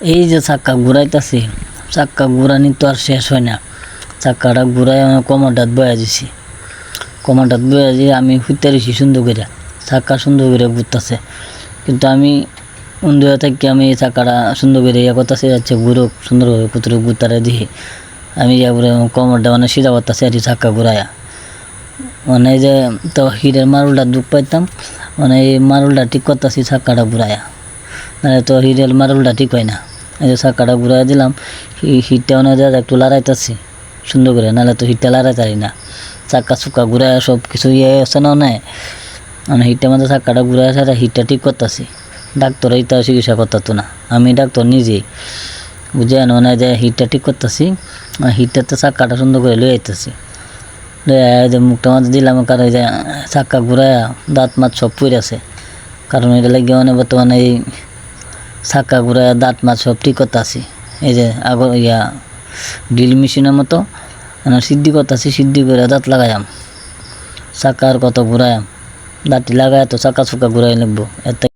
এই যে চাক্কা ঘুরাইতেছি, চাক্কা ঘুরানি তো আর শেষ হয় না। চাক্কাটা ঘুরাই আমি কমাটাত বয়া দিছি, কমাটাত বয়া দিয়ে আমি হুইতে দিছি সুন্দর করে, চাক্কা সুন্দর করে ঘুরতেছে। কিন্তু আমি উন্দুয়া থাকি আমি এই চাক্কাটা সুন্দর করে ইয়ে করতেছি, যাচ্ছে ঘুরুক সুন্দরভাবে কুতুরুক ঘুরতারে দিয়ে আমি যাবরে কমরটা মানে সিধা করতেছি আর চাক্কা ঘুরাইয়া। মানে এই যে তো হিরের মারুলটা দুঃখ পাইতাম, মানে এই মারুলটা ঠিক করতেছি চাক্কাটা ঘুরাইয়া, নাহলে তো হিরের মারুলটা ঠিক হয় না। এই যে চাক্কাটা ঘুরাই দিলাম, হিটটা মানে একটু লড়াইতেছি সুন্দর করে, নাহলে তো হিটটা লড়াইতারি না। চাক্কা চুক্কা ঘুরাই সব কিছু ইয়ে আছে না নেয়, মানে হিটটা মধ্যে চাক্কাটা ঘুরাই আছে, হিটটা ঠিক করতেছি। ডাক্তার এইটা চিকিৎসা করতো না, আমি ডাক্তার নিজেই বুঝে মানে যে হিটটা ঠিক করতেছি, হিটটাতে চাক্কাটা সুন্দর করে লই আইতেছি। যে মুখটা মাঝে দিলাম, কারণ এই যে চাক্কা ঘুরাইয়া দাঁত মাত সব পড়ে আছে, কারণ এটা লাগে মানে বর্তমানে এই চাক্কা ঘুরাইয়া দাঁত মাত সব ঠিক করতেছি। এই যে আগর ইয়া ড্রিল মেশিনের মতো সিদ্ধি করতেছি, সিদ্ধি করে দাঁত লাগাইয়াম, চাক্কা আর কত ঘুরাইয়াম, দাঁতটি লাগাই তো চাক্কা চুক্কা ঘুরাই লাগবো এত।